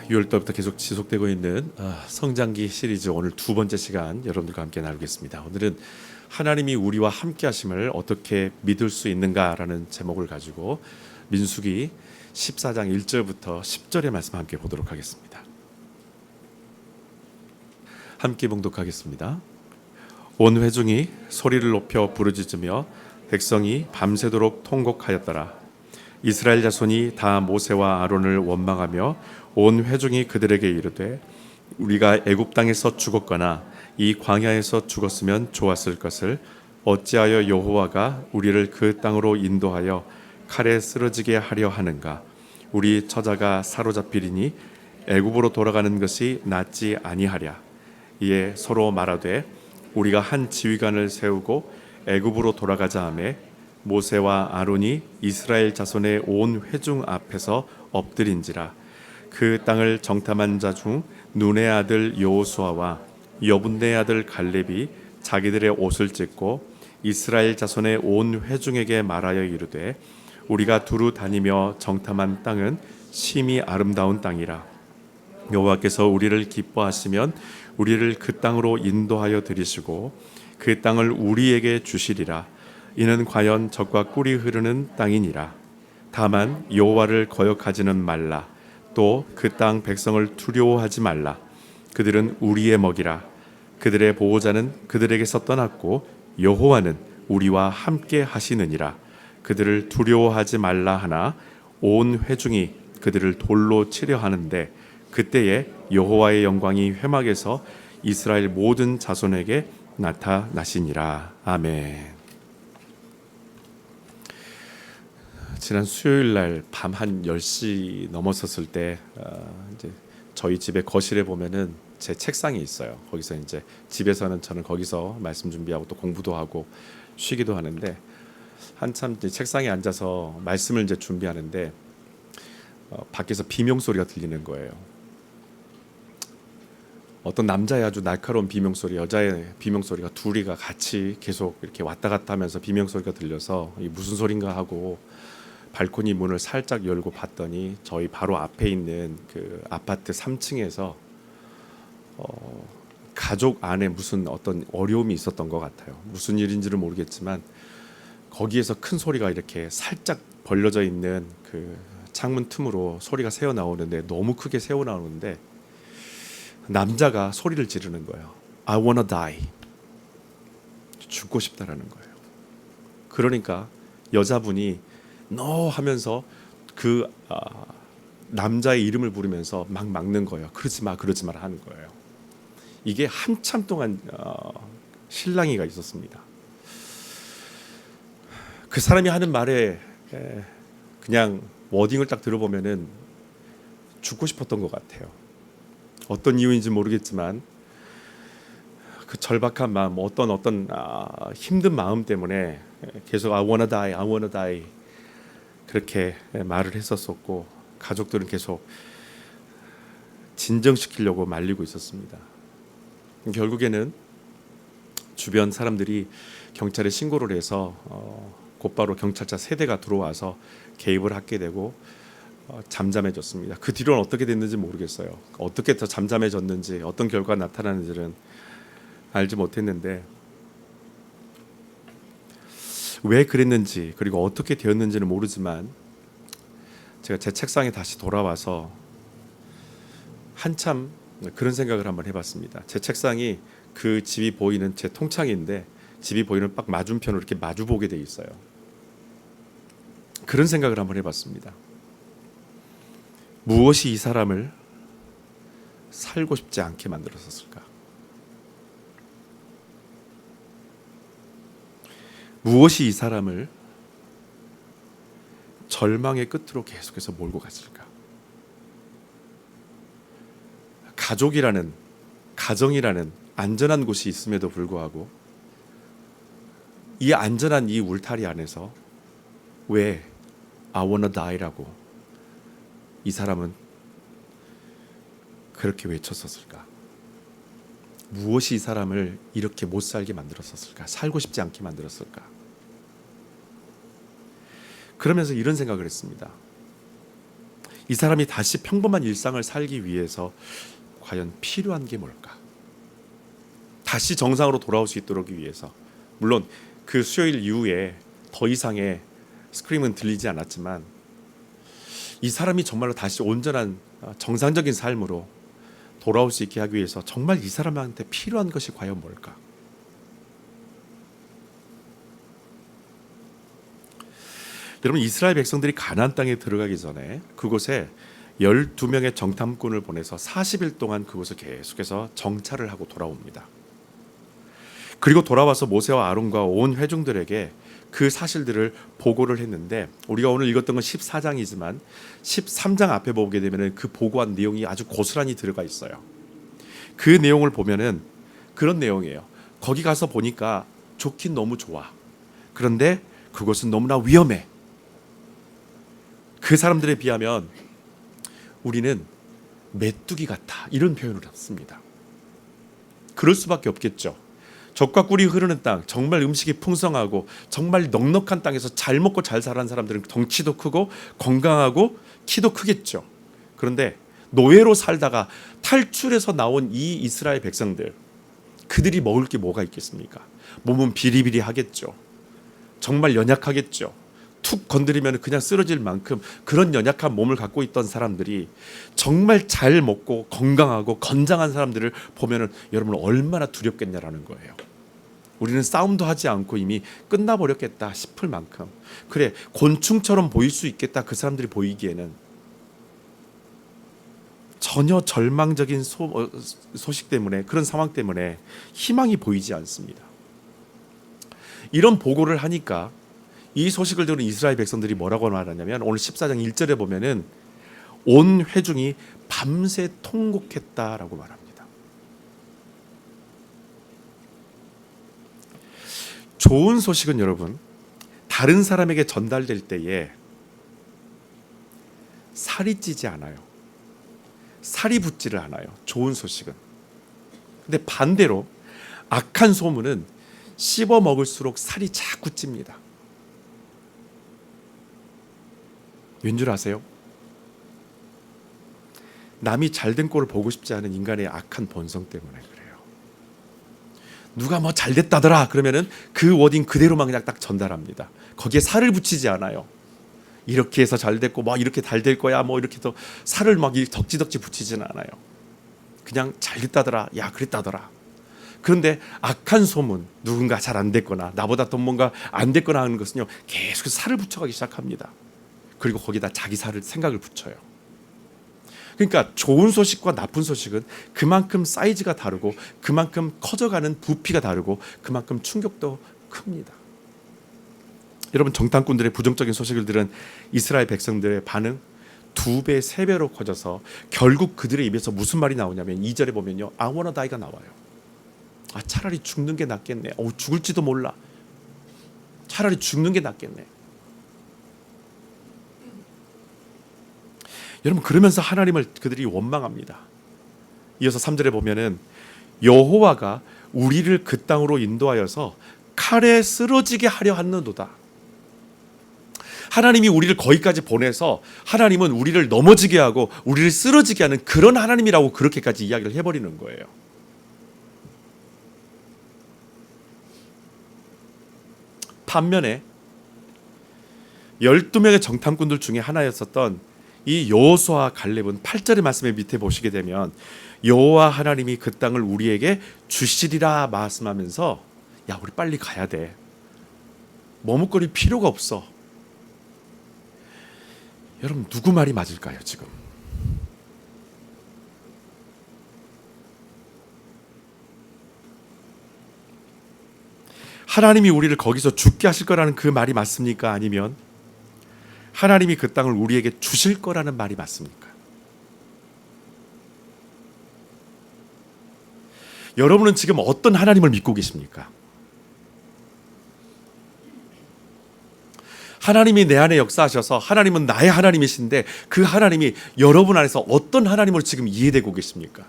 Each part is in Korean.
6월달부터 계속 지속되고 있는 성장기 시리즈 오늘 두 번째 시간 여러분들과 함께 나누겠습니다. 오늘은 하나님이 우리와 함께 하심을 어떻게 믿을 수 있는가라는 제목을 가지고 민수기 14장 1절부터 10절의 말씀 함께 보도록 하겠습니다. 함께 봉독하겠습니다. 온 회중이 소리를 높여 부르짖으며 백성이 밤새도록 통곡하였더라. 이스라엘 자손이 다 모세와 아론을 원망하며 온 회중이 그들에게 이르되 우리가 애굽 땅에서 죽었거나 이 광야에서 죽었으면 좋았을 것을 어찌하여 여호와가 우리를 그 땅으로 인도하여 칼에 쓰러지게 하려 하는가. 우리 처자가 사로잡히리니 애굽으로 돌아가는 것이 낫지 아니하랴. 이에 서로 말하되 우리가 한 지휘관을 세우고 애굽으로 돌아가자 하매 모세와 아론이 이스라엘 자손의 온 회중 앞에서 엎드린지라. 그 땅을 정탐한 자 중 눈의 아들 여호수아와 여분네 아들 갈렙이 자기들의 옷을 찢고 이스라엘 자손의 온 회중에게 말하여 이르되 우리가 두루 다니며 정탐한 땅은 심히 아름다운 땅이라. 여호와께서 우리를 기뻐하시면 우리를 그 땅으로 인도하여 들이시고 그 땅을 우리에게 주시리라. 이는 과연 젖과 꿀이 흐르는 땅이니라. 다만 여호와를 거역하지는 말라. 또 그 땅 백성을 두려워하지 말라. 그들은 우리의 먹이라. 그들의 보호자는 그들에게서 떠났고 여호와는 우리와 함께 하시느니라. 그들을 두려워하지 말라 하나 온 회중이 그들을 돌로 치려 하는데 그때에 여호와의 영광이 회막에서 이스라엘 모든 자손에게 나타나시니라. 아멘. 지난 수요일 날 밤 한 10시 넘었었을 때 이제 저희 집에 거실에 보면은 제 책상이 있어요. 거기서 이제 집에서는 저는 거기서 말씀 준비하고 또 공부도 하고 쉬기도 하는데 한참 이제 책상에 앉아서 말씀을 이제 준비하는데 밖에서 비명 소리가 들리는 거예요. 어떤 남자의 아주 날카로운 비명 소리, 여자의 비명 소리가 둘이가 같이 계속 이렇게 왔다 갔다 하면서 비명 소리가 들려서 이게 무슨 소린가 하고 발코니 문을 살짝 열고 봤더니 저희 바로 앞에 있는 그 아파트 3층에서 가족 안에 무슨 어떤 어려움이 있었던 것 같아요. 무슨 일인지는 모르겠지만 거기에서 큰 소리가 이렇게 살짝 벌려져 있는 그 창문 틈으로 소리가 새어 나오는데 너무 크게 새어 나오는데 남자가 소리를 지르는 거예요. I wanna die. 죽고 싶다라는 거예요. 그러니까 여자분이 너 하면서 그 남자의 이름을 부르면서 막 막는 거예요. 그러지 마, 그러지 마라 하는 거예요. 이게 한참 동안 실랑이가 있었습니다. 그 사람이 하는 말에 그냥 워딩을 딱 들어보면은 죽고 싶었던 것 같아요. 어떤 이유인지 모르겠지만 그 절박한 마음, 어떤 힘든 마음 때문에 계속 I wanna die, I wanna die 그렇게 말을 했었었고 가족들은 계속 진정시키려고 말리고 있었습니다. 결국에는 주변 사람들이 경찰에 신고를 해서 곧바로 경찰차 3대가 들어와서 개입을 하게 되고 잠잠해졌습니다. 그 뒤로는 어떻게 됐는지 모르겠어요. 어떻게 더 잠잠해졌는지 어떤 결과가 나타나는지는 알지 못했는데 왜 그랬는지 그리고 어떻게 되었는지는 모르지만 제가 제 책상에 다시 돌아와서 한참 그런 생각을 한번 해봤습니다. 제 책상이 그 집이 보이는 제 통창인데 집이 보이는 딱 맞은편으로 이렇게 마주보게 돼 있어요. 그런 생각을 한번 해봤습니다. 무엇이 이 사람을 살고 싶지 않게 만들었을까? 무엇이 이 사람을 절망의 끝으로 계속해서 몰고 갔을까? 가족이라는, 가정이라는 안전한 곳이 있음에도 불구하고 이 안전한 이 울타리 안에서 왜 I wanna die라고 이 사람은 그렇게 외쳤었을까? 무엇이 이 사람을 이렇게 못 살게 만들었을까? 살고 싶지 않게 만들었을까? 그러면서 이런 생각을 했습니다. 이 사람이 다시 평범한 일상을 살기 위해서 과연 필요한 게 뭘까? 다시 정상으로 돌아올 수 있도록 위해서. 물론 그 수요일 이후에 더 이상의 스크림은 들리지 않았지만 이 사람이 정말로 다시 온전한 정상적인 삶으로 돌아올 수 있게 하기 위해서 정말 이 사람한테 필요한 것이 과연 뭘까? 여러분, 이스라엘 백성들이 가나안 땅에 들어가기 전에 그곳에 12명의 정탐꾼을 보내서 40일 동안 그곳을 계속해서 정찰을 하고 돌아옵니다. 그리고 돌아와서 모세와 아론과 온 회중들에게 그 사실들을 보고를 했는데, 우리가 오늘 읽었던 건 14장이지만 13장 앞에 보게 되면 그 보고한 내용이 아주 고스란히 들어가 있어요. 그 내용을 보면은 그런 내용이에요. 거기 가서 보니까 좋긴 너무 좋아. 그런데 그것은 너무나 위험해. 그 사람들에 비하면 우리는 메뚜기 같아. 이런 표현을 했습니다. 그럴 수밖에 없겠죠. 젖과 꿀이 흐르는 땅, 정말 음식이 풍성하고 정말 넉넉한 땅에서 잘 먹고 잘 자란 사람들은 덩치도 크고 건강하고 키도 크겠죠. 그런데 노예로 살다가 탈출해서 나온 이 이스라엘 백성들, 그들이 먹을 게 뭐가 있겠습니까? 몸은 비리비리하겠죠. 정말 연약하겠죠. 툭 건드리면 그냥 쓰러질 만큼 그런 연약한 몸을 갖고 있던 사람들이 정말 잘 먹고 건강하고 건장한 사람들을 보면은 여러분 얼마나 두렵겠냐라는 거예요. 우리는 싸움도 하지 않고 이미 끝나버렸겠다 싶을 만큼, 그래 곤충처럼 보일 수 있겠다 그 사람들이 보이기에는 전혀 절망적인 소식 때문에, 그런 상황 때문에 희망이 보이지 않습니다. 이런 보고를 하니까 이 소식을 들은 이스라엘 백성들이 뭐라고 말하냐면, 오늘 14장 1절에 보면은 온 회중이 밤새 통곡했다라고 말합니다. 좋은 소식은 여러분, 다른 사람에게 전달될 때에 살이 찌지 않아요. 살이 붙지를 않아요. 좋은 소식은. 근데 반대로 악한 소문은 씹어 먹을수록 살이 자꾸 찝니다. 왠줄 아세요? 남이 잘된 꼴을 보고 싶지 않은 인간의 악한 본성 때문에 그래요. 누가 뭐 잘됐다더라 그러면은 그 워딩 그대로만 그냥 딱 전달합니다. 거기에 살을 붙이지 않아요. 이렇게 해서 잘됐고 뭐 이렇게 잘 될 거야 뭐 이렇게 또 살을 막 덕지덕지 붙이지는 않아요. 그냥 잘됐다더라, 야 그랬다더라. 그런데 악한 소문, 누군가 잘 안 됐거나 나보다 더 뭔가 안 됐거나 하는 것은요, 계속 살을 붙여가기 시작합니다. 그리고 거기다 자기 생각을 붙여요. 그러니까 좋은 소식과 나쁜 소식은 그만큼 사이즈가 다르고 그만큼 커져가는 부피가 다르고 그만큼 충격도 큽니다. 여러분, 정탐꾼들의 부정적인 소식을 들은 이스라엘 백성들의 반응 2배, 3배로 커져서 결국 그들의 입에서 무슨 말이 나오냐면 2절에 보면요, I wanna die가 나와요. 차라리 죽는 게 낫겠네. 죽을지도 몰라. 차라리 죽는 게 낫겠네. 여러분, 그러면서 하나님을 그들이 원망합니다. 이어서 3절에 보면은 여호와가 우리를 그 땅으로 인도하여서 칼에 쓰러지게 하려 하는도다. 하나님이 우리를 거기까지 보내서 하나님은 우리를 넘어지게 하고 우리를 쓰러지게 하는 그런 하나님이라고 그렇게까지 이야기를 해버리는 거예요. 반면에 12명의 정탐꾼들 중에 하나였었던 이 여호수아와 갈렙은 8절의 말씀에 밑에 보시게 되면 여호와 하나님이 그 땅을 우리에게 주시리라 말씀하면서, 야 우리 빨리 가야 돼. 머뭇거릴 필요가 없어. 여러분, 누구 말이 맞을까요 지금? 하나님이 우리를 거기서 죽게 하실 거라는 그 말이 맞습니까? 아니면 하나님이 그 땅을 우리에게 주실 거라는 말이 맞습니까? 여러분은 지금 어떤 하나님을 믿고 계십니까? 하나님이 내 안에 역사하셔서 하나님은 나의 하나님이신데 그 하나님이 여러분 안에서 어떤 하나님을 지금 이해되고 계십니까?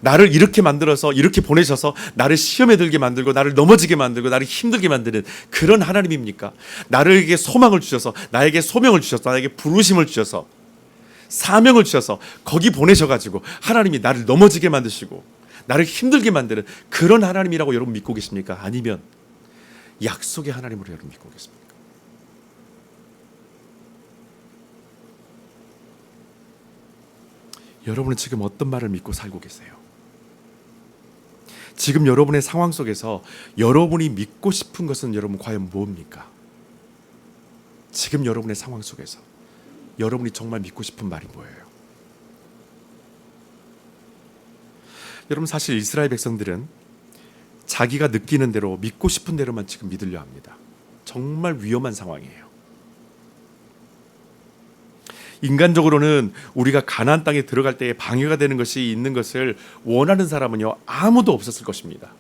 나를 이렇게 만들어서 이렇게 보내셔서 나를 시험에 들게 만들고 나를 넘어지게 만들고 나를 힘들게 만드는 그런 하나님입니까? 나에게 소망을 주셔서 나에게 소명을 주셔서 나에게 부르심을 주셔서 사명을 주셔서 거기 보내셔가지고 하나님이 나를 넘어지게 만드시고 나를 힘들게 만드는 그런 하나님이라고 여러분 믿고 계십니까? 아니면 약속의 하나님으로 여러분 믿고 계십니까? 여러분은 지금 어떤 말을 믿고 살고 계세요? 지금 여러분의 상황 속에서 여러분이 믿고 싶은 것은 여러분 과연 무엇입니까? 지금 여러분의 상황 속에서 여러분이 정말 믿고 싶은 말이 뭐예요? 여러분 사실 이스라엘 백성들은 자기가 느끼는 대로 믿고 싶은 대로만 지금 믿으려 합니다. 정말 위험한 상황이에요. 인간적으로는 우리가 가나안 땅에 들어갈 때에 방해가 되는 것이 있는 것을 원하는 사람은요 아무도 없었을 것입니다.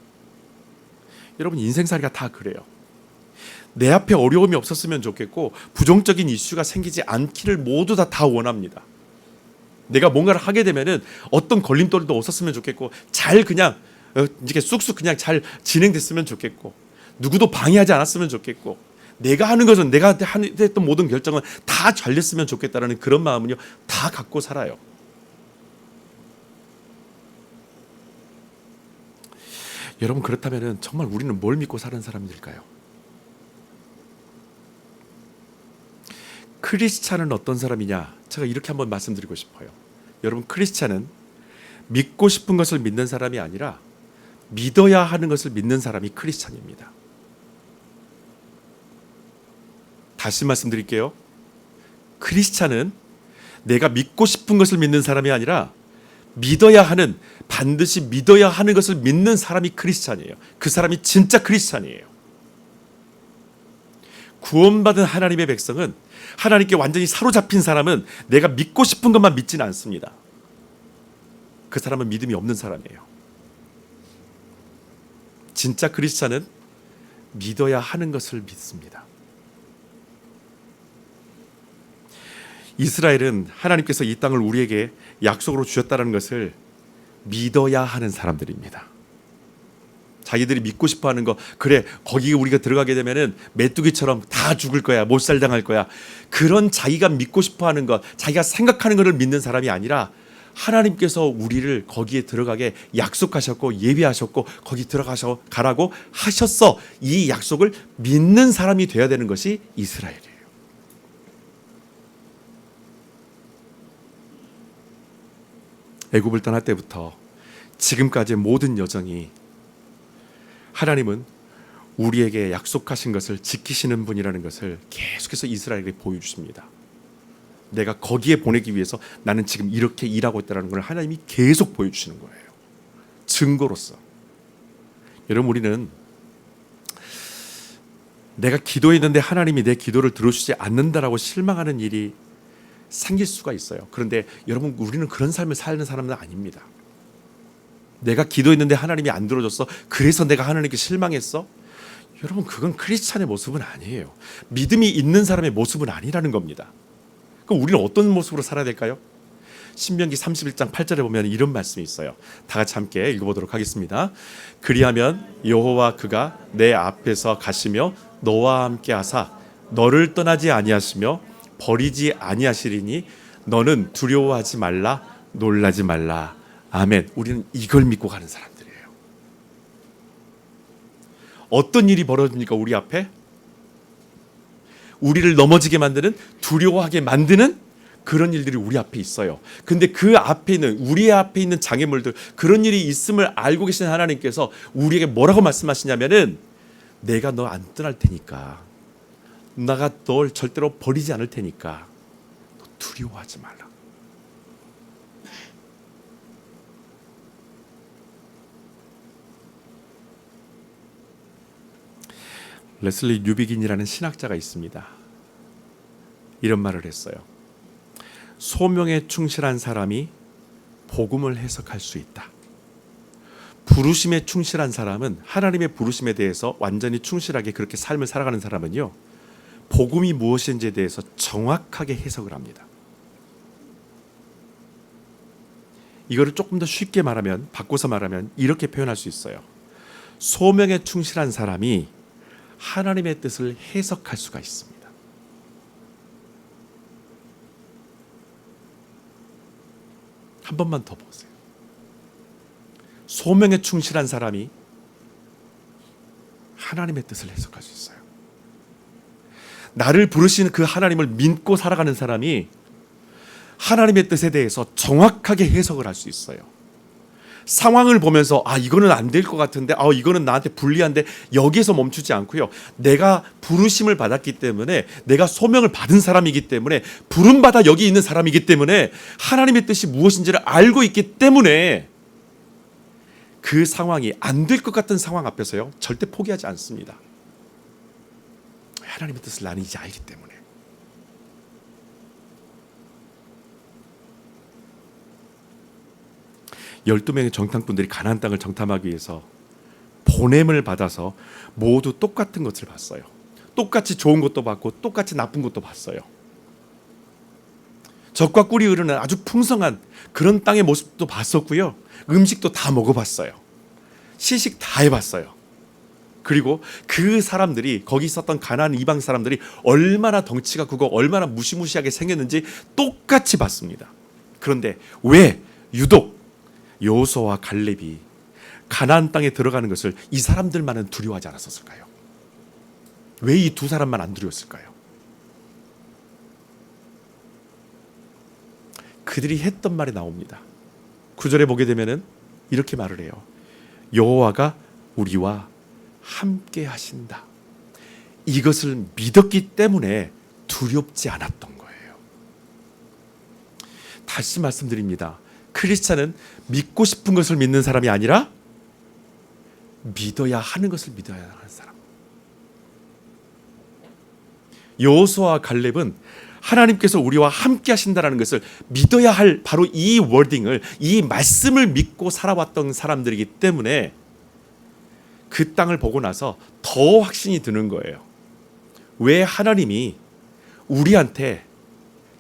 여러분 인생살이가 다 그래요. 내 앞에 어려움이 없었으면 좋겠고 부정적인 이슈가 생기지 않기를 모두 다 원합니다. 내가 뭔가를 하게 되면은 어떤 걸림돌도 없었으면 좋겠고 잘 그냥 이렇게 쑥쑥 그냥 잘 진행됐으면 좋겠고 누구도 방해하지 않았으면 좋겠고 내가 하는 것은 내가 했던 모든 결정은 다 잘 됐으면 좋겠다라는 그런 마음은요 다 갖고 살아요. 여러분 그렇다면은 정말 우리는 뭘 믿고 사는 사람들일까요? 크리스찬은 어떤 사람이냐? 제가 이렇게 한번 말씀드리고 싶어요. 여러분 크리스찬은 믿고 싶은 것을 믿는 사람이 아니라 믿어야 하는 것을 믿는 사람이 크리스찬입니다. 다시 말씀드릴게요. 크리스찬은 내가 믿고 싶은 것을 믿는 사람이 아니라 믿어야 하는 반드시 믿어야 하는 것을 믿는 사람이 크리스찬이에요. 그 사람이 진짜 크리스찬이에요. 구원받은 하나님의 백성은 하나님께 완전히 사로잡힌 사람은 내가 믿고 싶은 것만 믿지는 않습니다. 그 사람은 믿음이 없는 사람이에요. 진짜 크리스찬은 믿어야 하는 것을 믿습니다. 이스라엘은 하나님께서 이 땅을 우리에게 약속으로 주셨다는 것을 믿어야 하는 사람들입니다. 자기들이 믿고 싶어하는 거 그래 거기에 우리가 들어가게 되면은 메뚜기처럼 다 죽을 거야 몰살당할 거야 그런 자기가 믿고 싶어하는 것 자기가 생각하는 것을 믿는 사람이 아니라 하나님께서 우리를 거기에 들어가게 약속하셨고 예비하셨고 거기 들어가서 가라고 하셨어 이 약속을 믿는 사람이 되어야 되는 것이 이스라엘이에요. 애굽을 떠날 때부터 지금까지의 모든 여정이 하나님은 우리에게 약속하신 것을 지키시는 분이라는 것을 계속해서 이스라엘에게 보여주십니다. 내가 거기에 보내기 위해서 나는 지금 이렇게 일하고 있다는 걸 하나님이 계속 보여주시는 거예요. 증거로서. 여러분 우리는 내가 기도했는데 하나님이 내 기도를 들어주지 않는다라고 실망하는 일이 생길 수가 있어요. 그런데 여러분 우리는 그런 삶을 사는 사람은 아닙니다. 내가 기도했는데 하나님이 안 들어줬어. 그래서 내가 하나님께 실망했어. 여러분 그건 크리스찬의 모습은 아니에요. 믿음이 있는 사람의 모습은 아니라는 겁니다. 그럼 우리는 어떤 모습으로 살아야 될까요? 신명기 31장 8절에 보면 이런 말씀이 있어요. 다 같이 함께 읽어보도록 하겠습니다. 그리하면 여호와 그가 내 앞에서 가시며 너와 함께 하사 너를 떠나지 아니하시며 버리지 아니하시리니 너는 두려워하지 말라 놀라지 말라. 아멘. 우리는 이걸 믿고 가는 사람들이에요. 어떤 일이 벌어집니까? 우리 앞에 우리를 넘어지게 만드는 두려워하게 만드는 그런 일들이 우리 앞에 있어요. 근데 그 앞에 있는 우리 앞에 있는 장애물들 그런 일이 있음을 알고 계신 하나님께서 우리에게 뭐라고 말씀하시냐면은 내가 너 안 떠날 테니까 내가 널 절대로 버리지 않을 테니까 너 두려워하지 말라. 레슬리 뉴비긴이라는 신학자가 있습니다. 이런 말을 했어요. 소명에 충실한 사람이 복음을 해석할 수 있다. 부르심에 충실한 사람은 하나님의 부르심에 대해서 완전히 충실하게 그렇게 삶을 살아가는 사람은요. 복음이 무엇인지에 대해서 정확하게 해석을 합니다. 이거를 조금 더 쉽게 말하면, 바꿔서 말하면 이렇게 표현할 수 있어요. 소명에 충실한 사람이 하나님의 뜻을 해석할 수가 있습니다. 한 번만 더 보세요. 소명에 충실한 사람이 하나님의 뜻을 해석할 수 있어요. 나를 부르시는 그 하나님을 믿고 살아가는 사람이 하나님의 뜻에 대해서 정확하게 해석을 할 수 있어요. 상황을 보면서 이거는 안 될 것 같은데, 이거는 나한테 불리한데, 여기에서 멈추지 않고요. 내가 부르심을 받았기 때문에, 내가 소명을 받은 사람이기 때문에, 부름받아 여기 있는 사람이기 때문에, 하나님의 뜻이 무엇인지를 알고 있기 때문에 그 상황이 안 될 것 같은 상황 앞에서요, 절대 포기하지 않습니다. 하나님의 뜻을 나는 이제 알기 때문에. 열두 명의 정탐꾼들이 가나안 땅을 정탐하기 위해서 보냄을 받아서 모두 똑같은 것을 봤어요. 똑같이 좋은 것도 봤고 똑같이 나쁜 것도 봤어요. 젖과 꿀이 흐르는 아주 풍성한 그런 땅의 모습도 봤었고요. 음식도 다 먹어봤어요. 시식 다 해봤어요. 그리고 그 사람들이, 거기 있었던 가나안 이방 사람들이 얼마나 덩치가 크고 얼마나 무시무시하게 생겼는지 똑같이 봤습니다. 그런데 왜 유독 여호수아와 갈렙이 가나안 땅에 들어가는 것을 이 사람들만은 두려워하지 않았었을까요? 왜 이 두 사람만 안 두려웠을까요? 그들이 했던 말이 나옵니다. 9절에 보게 되면은 이렇게 말을 해요. 여호와가 우리와 함께 하신다. 이것을 믿었기 때문에 두렵지 않았던 거예요. 다시 말씀드립니다. 크리스찬은 믿고 싶은 것을 믿는 사람이 아니라 믿어야 하는 것을 믿어야 하는 사람. 여호수아와 갈렙은 하나님께서 우리와 함께 하신다라는 것을 믿어야 할 바로 이 워딩을, 이 말씀을 믿고 살아왔던 사람들이기 때문에 그 땅을 보고 나서 더 확신이 드는 거예요. 왜 하나님이 우리한테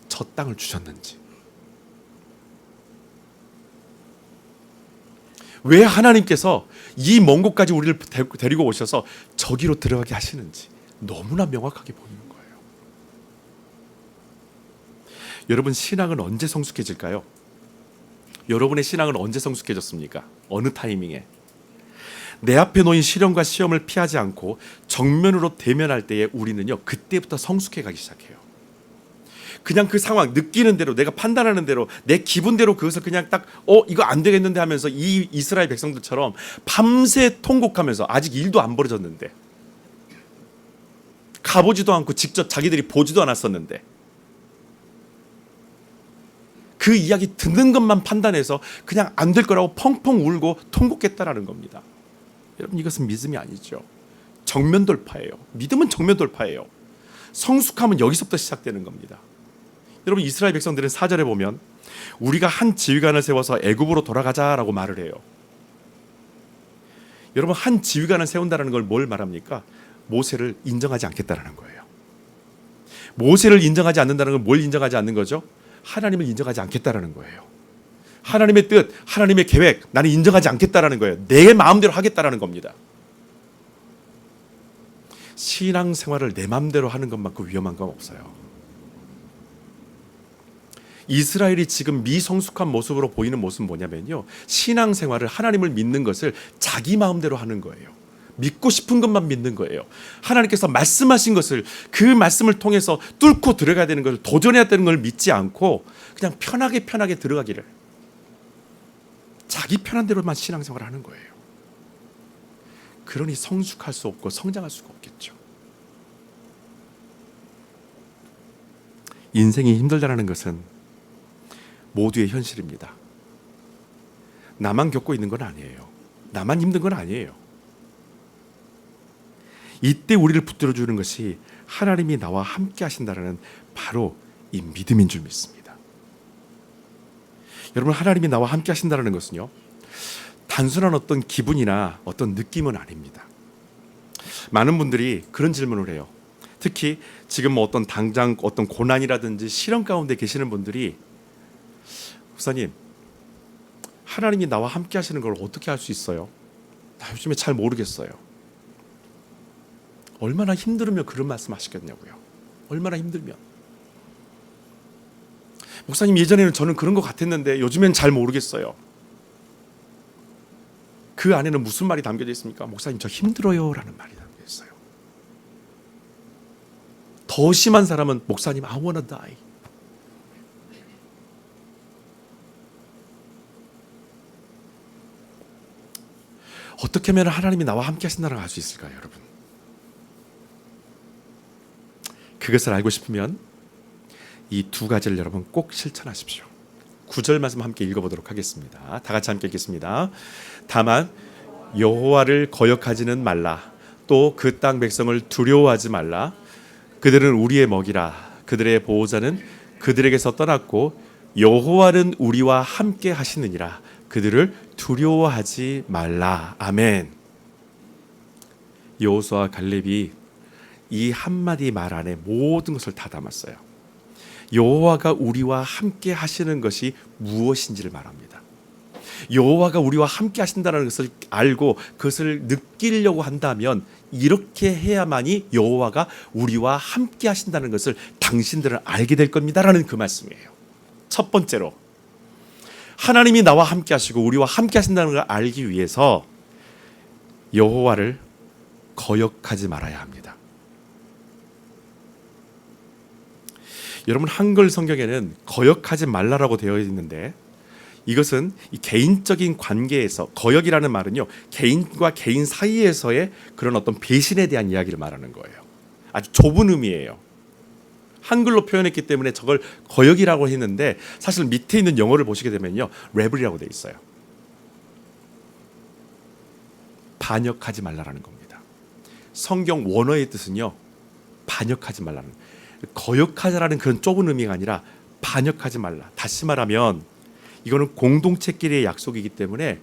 저 땅을 주셨는지, 왜 하나님께서 이 먼 곳까지 우리를 데리고 오셔서 저기로 들어가게 하시는지 너무나 명확하게 보이는 거예요. 여러분, 신앙은 언제 성숙해질까요? 여러분의 신앙은 언제 성숙해졌습니까? 어느 타이밍에? 내 앞에 놓인 시련과 시험을 피하지 않고 정면으로 대면할 때에 우리는요, 그때부터 성숙해 가기 시작해요. 그냥 그 상황, 느끼는 대로, 내가 판단하는 대로, 내 기분대로 그것을 그냥 딱 이거 안 되겠는데 하면서 이 이스라엘 백성들처럼 밤새 통곡하면서, 아직 일도 안 벌어졌는데, 가보지도 않고 직접 자기들이 보지도 않았었는데, 그 이야기 듣는 것만 판단해서 그냥 안 될 거라고 펑펑 울고 통곡했다라는 겁니다. 여러분, 이것은 믿음이 아니죠. 정면 돌파예요. 믿음은 정면 돌파예요. 성숙함은 여기서부터 시작되는 겁니다. 여러분, 이스라엘 백성들은 4절에 보면 우리가 한 지휘관을 세워서 애굽으로 돌아가자라고 말을 해요. 여러분, 한 지휘관을 세운다는 걸 뭘 말합니까? 모세를 인정하지 않겠다라는 거예요. 모세를 인정하지 않는다는 건 뭘 인정하지 않는 거죠? 하나님을 인정하지 않겠다라는 거예요. 하나님의 뜻, 하나님의 계획, 나는 인정하지 않겠다라는 거예요. 내 마음대로 하겠다라는 겁니다. 신앙생활을 내 마음대로 하는 것만큼 위험한 건 없어요. 이스라엘이 지금 미성숙한 모습으로 보이는 모습은 뭐냐면요, 신앙생활을, 하나님을 믿는 것을 자기 마음대로 하는 거예요. 믿고 싶은 것만 믿는 거예요. 하나님께서 말씀하신 것을, 그 말씀을 통해서 뚫고 들어가야 되는 것을, 도전해야 되는 걸 믿지 않고 그냥 편하게 들어가기를, 자기 편한 대로만 신앙생활을 하는 거예요. 그러니 성숙할 수 없고 성장할 수가 없겠죠. 인생이 힘들다는 것은 모두의 현실입니다. 나만 겪고 있는 건 아니에요. 나만 힘든 건 아니에요. 이때 우리를 붙들어 주는 것이 하나님이 나와 함께 하신다는 바로 이 믿음인 줄 믿습니다. 여러분, 하나님이 나와 함께 하신다는 것은요, 단순한 어떤 기분이나 어떤 느낌은 아닙니다. 많은 분들이 그런 질문을 해요. 특히 지금 어떤 당장 어떤 고난이라든지 시련 가운데 계시는 분들이, 목사님, 하나님이 나와 함께 하시는 걸 어떻게 할 수 있어요? 나 요즘에 잘 모르겠어요. 얼마나 힘들으면 그런 말씀 하시겠냐고요. 얼마나 힘들면. 목사님, 예전에는 저는 그런 것 같았는데 요즘엔 잘 모르겠어요. 그 안에는 무슨 말이 담겨져 있습니까? 목사님, 저 힘들어요 라는 말이 담겨 있어요. 더 심한 사람은 목사님, I wanna die. 어떻게 하면 하나님이 나와 함께 하신다는 걸 알 수 있을까요, 여러분? 그것을 알고 싶으면 이 두 가지를 여러분 꼭 실천하십시오. 9절 말씀 함께 읽어보도록 하겠습니다. 다 같이 함께 읽겠습니다. 다만 여호와를 거역하지는 말라. 또 그 땅 백성을 두려워하지 말라. 그들은 우리의 먹이라. 그들의 보호자는 그들에게서 떠났고 여호와는 우리와 함께 하시느니라. 그들을 두려워하지 말라. 아멘. 여호수아와 갈렙이 이 한마디 말 안에 모든 것을 다 담았어요. 여호와가 우리와 함께 하시는 것이 무엇인지를 말합니다. 여호와가 우리와 함께 하신다는 것을 알고 그것을 느끼려고 한다면 이렇게 해야만이 여호와가 우리와 함께 하신다는 것을 당신들은 알게 될 겁니다라는 그 말씀이에요. 첫 번째로 하나님이 나와 함께 하시고 우리와 함께 하신다는 걸 알기 위해서 여호와를 거역하지 말아야 합니다. 여러분, 한글 성경에는 거역하지 말라라고 되어 있는데 이것은 이 개인적인 관계에서, 거역이라는 말은요, 개인과 개인 사이에서의 그런 어떤 배신에 대한 이야기를 말하는 거예요. 아주 좁은 의미예요. 한글로 표현했기 때문에 저걸 거역이라고 했는데 사실 밑에 있는 영어를 보시게 되면요, 레벨이라고 되어 있어요. 반역하지 말라라는 겁니다. 성경 원어의 뜻은요, 반역하지 말라는, 거역하자라는 그런 좁은 의미가 아니라 반역하지 말라. 다시 말하면 이거는 공동체끼리의 약속이기 때문에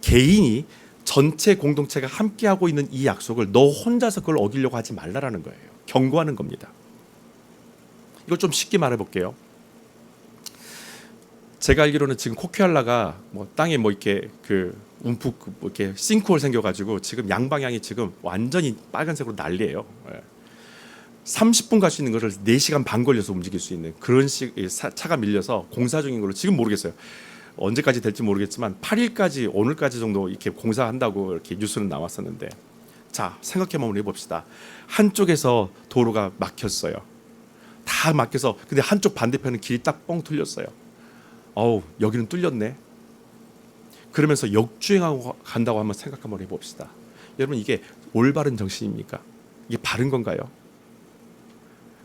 개인이 전체 공동체가 함께하고 있는 이 약속을 너 혼자서 그걸 어기려고 하지 말라라는 거예요. 경고하는 겁니다. 이걸 좀 쉽게 말해볼게요. 제가 알기로는 지금 코키알라가 뭐 땅에 뭐 이렇게 그 움푹 뭐 이렇게 싱크홀 생겨가지고 지금 양방향이 지금 완전히 빨간색으로 난리예요. 30분 갈 수 있는 것을 4시간 반 걸려서 움직일 수 있는 그런 차가 밀려서 공사 중인 걸로 지금 모르겠어요. 언제까지 될지 모르겠지만 8일까지 오늘까지 정도 이렇게 공사한다고 이렇게 뉴스는 나왔었는데, 자 생각해보면 해봅시다. 한쪽에서 도로가 막혔어요. 다 막혀서 근데 한쪽 반대편은 길이 딱 뻥 뚫렸어요. 어우, 여기는 뚫렸네. 그러면서 역주행하고 간다고 한번 생각 한번 해봅시다. 여러분, 이게 올바른 정신입니까? 이게 바른 건가요?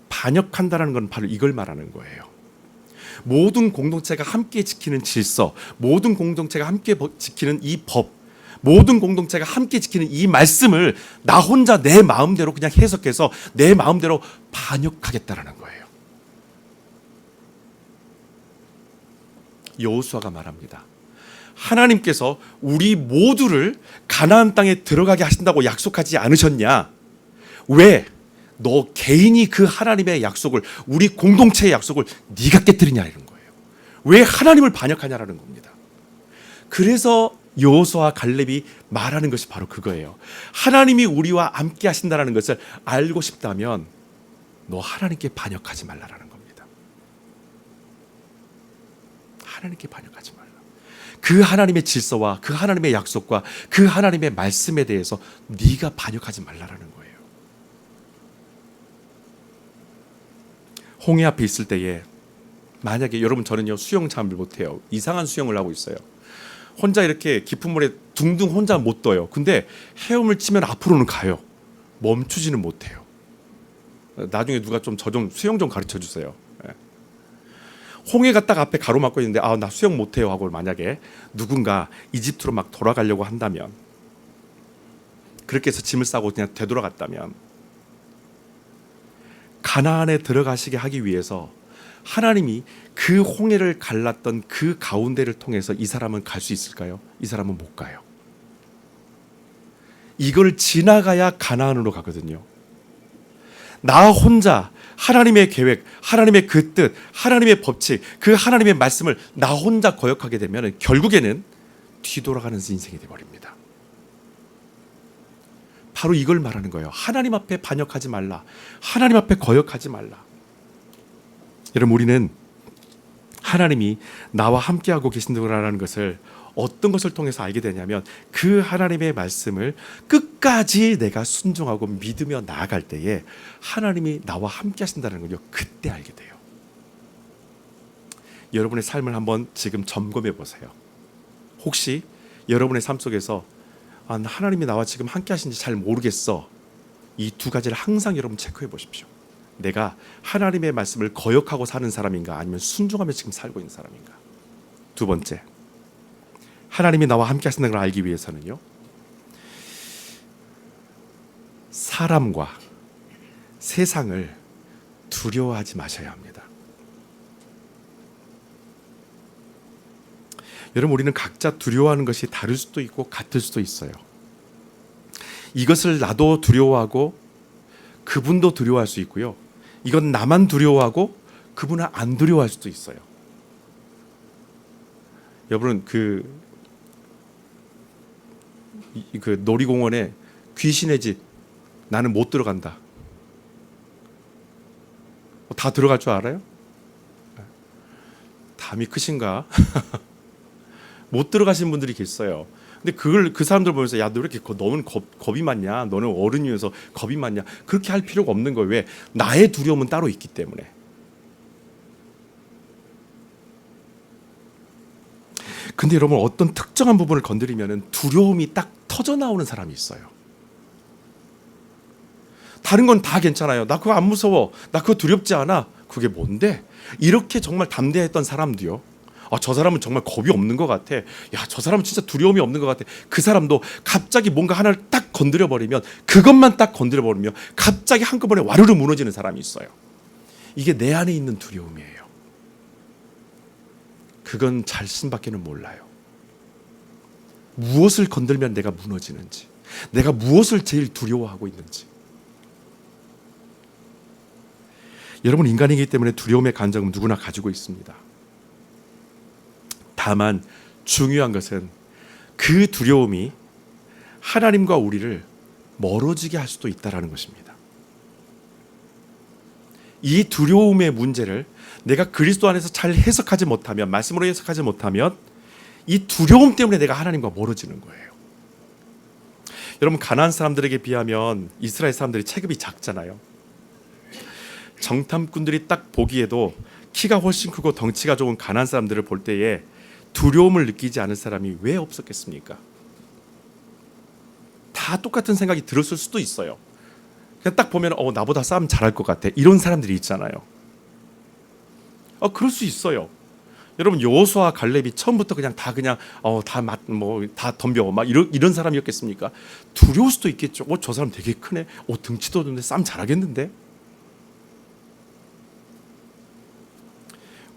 반역한다는 건 바로 이걸 말하는 거예요. 모든 공동체가 함께 지키는 질서, 모든 공동체가 함께 지키는 이 법, 모든 공동체가 함께 지키는 이 말씀을 나 혼자 내 마음대로 그냥 해석해서 내 마음대로 반역하겠다라는 거예요. 여호수아가 말합니다. 하나님께서 우리 모두를 가나안 땅에 들어가게 하신다고 약속하지 않으셨냐? 왜? 너 개인이 그 하나님의 약속을, 우리 공동체의 약속을 네가 깨뜨리냐 이런 거예요. 왜 하나님을 반역하냐라는 겁니다. 그래서 여호수아와 갈렙이 말하는 것이 바로 그거예요. 하나님이 우리와 함께 하신다는 것을 알고 싶다면 너 하나님께 반역하지 말라라는 겁니다. 하나님께 반역하지 말라. 그 하나님의 질서와 그 하나님의 약속과 그 하나님의 말씀에 대해서 네가 반역하지 말라라는 거예요. 홍해 앞에 있을 때에 만약에 여러분, 저는요 수영 잘 못해요. 이상한 수영을 하고 있어요. 혼자 이렇게 깊은 물에 둥둥 혼자 못 떠요. 근데 헤엄을 치면 앞으로는 가요. 멈추지는 못해요. 나중에 누가 좀 저 좀 수영 좀 가르쳐 주세요. 홍해가 딱 앞에 가로막고 있는데 아, 나 수영 못해요 하고 만약에 누군가 이집트로 막 돌아가려고 한다면, 그렇게 해서 짐을 싸고 그냥 되돌아갔다면, 가나안에 들어가시게 하기 위해서 하나님이 그 홍해를 갈랐던 그 가운데를 통해서 이 사람은 갈 수 있을까요? 이 사람은 못 가요. 이걸 지나가야 가나안으로 가거든요. 나 혼자 하나님의 계획, 하나님의 그 뜻, 하나님의 법칙, 그 하나님의 말씀을 나 혼자 거역하게 되면 결국에는 뒤돌아가는 인생이 되어버립니다. 바로 이걸 말하는 거예요. 하나님 앞에 반역하지 말라. 하나님 앞에 거역하지 말라. 여러분, 우리는 하나님이 나와 함께하고 계신다는 것을 어떤 것을 통해서 알게 되냐면 그 하나님의 말씀을 끝까지 내가 순종하고 믿으며 나아갈 때에 하나님이 나와 함께 하신다는 걸요, 그때 알게 돼요. 여러분의 삶을 한번 지금 점검해 보세요. 혹시 여러분의 삶 속에서 하나님이 나와 지금 함께 하신지 잘 모르겠어, 이 두 가지를 항상 여러분 체크해 보십시오. 내가 하나님의 말씀을 거역하고 사는 사람인가, 아니면 순종하며 지금 살고 있는 사람인가. 두 번째, 하나님이 나와 함께 하신다는 걸 알기 위해서는요, 사람과 세상을 두려워하지 마셔야 합니다. 여러분, 우리는 각자 두려워하는 것이 다를 수도 있고 같을 수도 있어요. 이것을 나도 두려워하고 그분도 두려워할 수 있고요, 이건 나만 두려워하고 그분은 안 두려워할 수도 있어요. 여러분, 그 놀이공원에 귀신의 집, 나는 못 들어간다, 다 들어갈 줄 알아요? 담이 크신가? 못 들어가신 분들이 계세요. 근데 그 사람들 보면서, 야, 너 왜 이렇게 너는 겁이 많냐? 너는 어른이어서 겁이 많냐? 그렇게 할 필요가 없는 거예요. 왜? 나의 두려움은 따로 있기 때문에. 근데 여러분, 어떤 특정한 부분을 건드리면 두려움이 딱 터져 나오는 사람이 있어요. 다른 건 다 괜찮아요. 나 그거 안 무서워. 나 그거 두렵지 않아. 그게 뭔데? 이렇게 정말 담대했던 사람도요, 저 사람은 정말 겁이 없는 것 같아. 야, 저 사람은 진짜 두려움이 없는 것 같아. 그 사람도 갑자기 뭔가 하나를 딱 건드려버리면, 그것만 딱 건드려버리면 갑자기 한꺼번에 와르르 무너지는 사람이 있어요. 이게 내 안에 있는 두려움이에요. 그건 자신밖에는 몰라요. 무엇을 건들면 내가 무너지는지, 내가 무엇을 제일 두려워하고 있는지. 여러분, 인간이기 때문에 두려움의 감정은 누구나 가지고 있습니다. 다만 중요한 것은 그 두려움이 하나님과 우리를 멀어지게 할 수도 있다는 것입니다. 이 두려움의 문제를 내가 그리스도 안에서 잘 해석하지 못하면, 말씀으로 해석하지 못하면 이 두려움 때문에 내가 하나님과 멀어지는 거예요. 여러분, 가나안 사람들에게 비하면 이스라엘 사람들이 체급이 작잖아요. 정탐꾼들이 딱 보기에도 키가 훨씬 크고 덩치가 좋은 가나안 사람들을 볼 때에 두려움을 느끼지 않을 사람이 왜 없었겠습니까? 다 똑같은 생각이 들었을 수도 있어요. 그냥 딱 보면 나보다 싸움 잘할 것 같아, 이런 사람들이 있잖아요. 그럴 수 있어요. 여러분, 여호수아와 갈렙이 처음부터 다 덤벼 막 이런 사람이었겠습니까? 두려울 수도 있겠죠. 저 사람 되게 크네. 등치도 좋은데 싸움 잘하겠는데?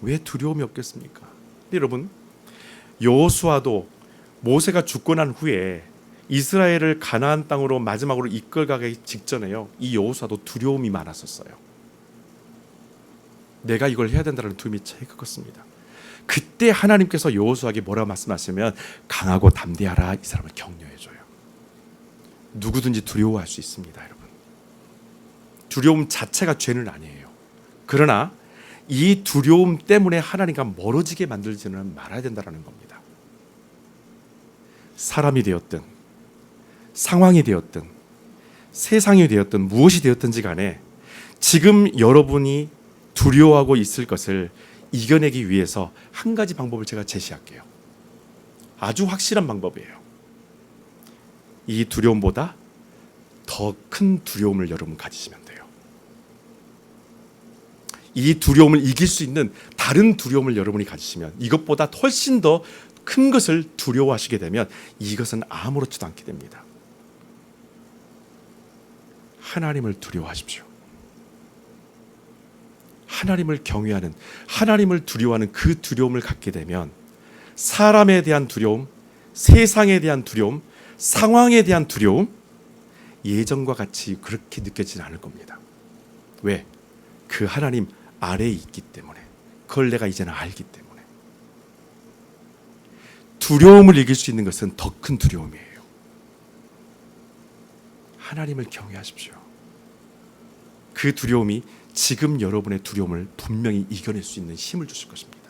왜 두려움이 없겠습니까? 근데 여러분, 여호수아도 모세가 죽고 난 후에 이스라엘을 가나안 땅으로 마지막으로 이끌어가기 직전에요, 이 여호수아도 두려움이 많았었어요. 내가 이걸 해야 된다는 두려움이 제일 컸습니다. 그때 하나님께서 여호수아에게 뭐라고 말씀하시면, 강하고 담대하라, 이 사람을 격려해줘요. 누구든지 두려워할 수 있습니다. 여러분, 두려움 자체가 죄는 아니에요. 그러나 이 두려움 때문에 하나님과 멀어지게 만들지는 말아야 된다는 겁니다. 사람이 되었든 상황이 되었든 세상이 되었든 무엇이 되었든지 간에 지금 여러분이 두려워하고 있을 것을 이겨내기 위해서 한 가지 방법을 제가 제시할게요. 아주 확실한 방법이에요. 이 두려움보다 더 큰 두려움을 여러분 가지시면 돼요. 이 두려움을 이길 수 있는 다른 두려움을 여러분이 가지시면, 이것보다 훨씬 더 큰 것을 두려워하시게 되면 이것은 아무렇지도 않게 됩니다. 하나님을 두려워하십시오. 하나님을 경외하는, 하나님을 두려워하는 그 두려움을 갖게 되면 사람에 대한 두려움, 세상에 대한 두려움, 상황에 대한 두려움, 예전과 같이 그렇게 느껴지지 않을 겁니다. 왜? 그 하나님 아래에 있기 때문에. 그걸 내가 이제는 알기 때문에. 두려움을 이길 수 있는 것은 더 큰 두려움이에요. 하나님을 경외하십시오. 그 두려움이 지금 여러분의 두려움을 분명히 이겨낼 수 있는 힘을 주실 것입니다.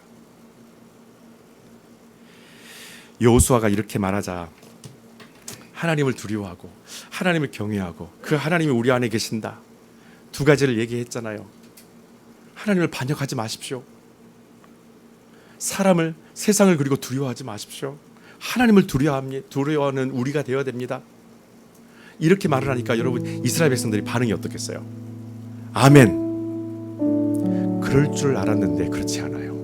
여호수아가 이렇게 말하자 하나님을 두려워하고 하나님을 경외하고 그 하나님이 우리 안에 계신다, 두 가지를 얘기했잖아요. 하나님을 반역하지 마십시오. 세상을 그리고 두려워하지 마십시오. 하나님을 두려워하는 우리가 되어야 됩니다. 이렇게 말을 하니까 여러분, 이스라엘 백성들이 반응이 어떻겠어요? 아멘. 그럴 줄 알았는데 그렇지 않아요.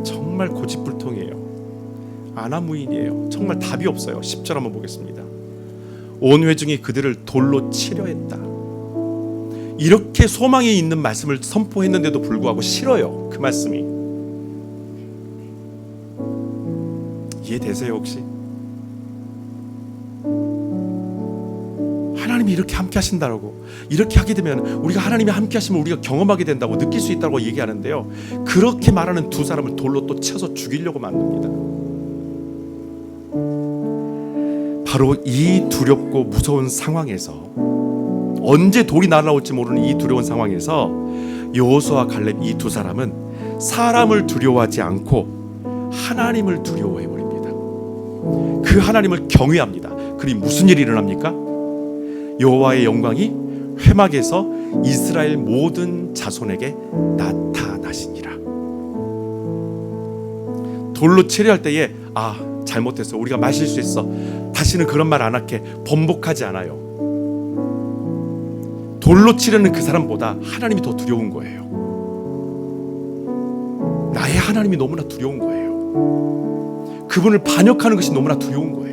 정말 고집불통이에요. 아나무인이에요. 정말 답이 없어요. 10절 한번 보겠습니다. 온 회중이 그들을 돌로 치려 했다. 이렇게 소망이 있는 말씀을 선포했는데도 불구하고 싫어요. 그 말씀이. 이해되세요 혹시? 하나님이 이렇게 함께 하신다고, 이렇게 하게 되면 우리가 하나님이 함께 하시면 우리가 경험하게 된다고, 느낄 수 있다고 얘기하는데요, 그렇게 말하는 두 사람을 돌로 또 쳐서 죽이려고 만듭니다. 바로 이 두렵고 무서운 상황에서, 언제 돌이 날아올지 모르는 이 두려운 상황에서 여호수아와 갈렙 이 두 사람은 사람을 두려워하지 않고 하나님을 두려워해 버립니다. 그 하나님을 경외합니다. 그리 무슨 일이 일어납니까? 여호와의 영광이 회막에서 이스라엘 모든 자손에게 나타나시니라. 돌로 치려 할 때에 잘못했어, 우리가 마실 수 있어, 다시는 그런 말 안 할게, 번복하지 않아요. 돌로 치려는 그 사람보다 하나님이 더 두려운 거예요. 나의 하나님이 너무나 두려운 거예요. 그분을 반역하는 것이 너무나 두려운 거예요.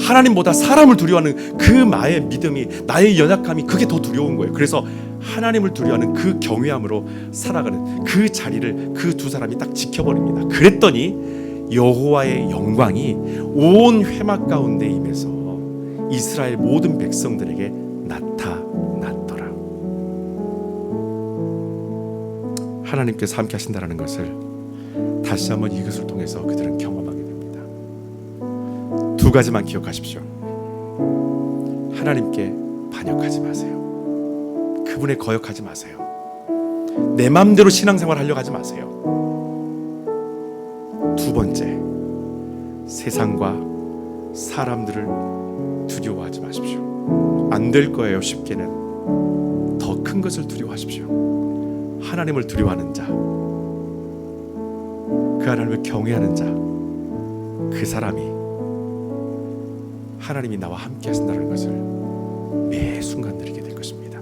하나님보다 사람을 두려워하는 그 나의 믿음이, 나의 연약함이, 그게 더 두려운 거예요. 그래서 하나님을 두려워하는 그 경외함으로 살아가는 그 자리를 그 두 사람이 딱 지켜버립니다. 그랬더니 여호와의 영광이 온 회막 가운데 임해서 이스라엘 모든 백성들에게 나타났더라. 하나님께서 함께 하신다는 것을 다시 한번 이것을 통해서 그들은 경험하게 됩니다. 두 가지만 기억하십시오. 하나님께 반역하지 마세요. 그분에 거역하지 마세요. 내 마음대로 신앙생활 하려고 하지 마세요. 두 번째, 세상과 사람들을 두려워하지 마십시오. 안 될 거예요. 쉽게는. 더 큰 것을 두려워하십시오. 하나님을 두려워하는 자, 그 하나님을 경외하는 자, 그 사람이 하나님이 나와 함께 하신다는 것을 매 순간 누리게 될 것입니다.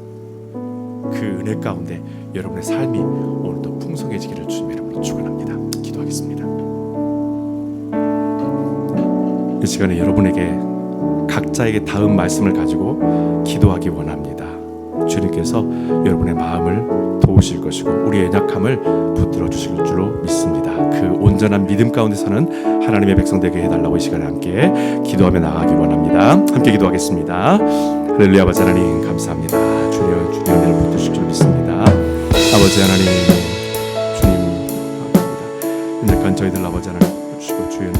그 은혜 가운데 여러분의 삶이 오늘도 풍성해지기를 주님의 이름으로 축원합니다. 기도하겠습니다. 이 시간에 여러분에게 각자에게 닿은 말씀을 가지고 기도하기 원합니다. 주님께서 여러분의 마음을 도우실 것이고 우리의 연약함을 붙들어 주실 줄로 믿습니다. 그 온전한 믿음 가운데 사는 하나님의 백성 되게 해달라고 이 시간에 함께 기도하며 나아가기 원합니다. 함께 기도하겠습니다. 할렐루야. 아버지 하나님 감사합니다. 주님의 은혜를 붙드실 줄 믿습니다. 아버지 하나님, 주님 감사합니다. 연약한 저희들 아버지 하나님 주시고 주여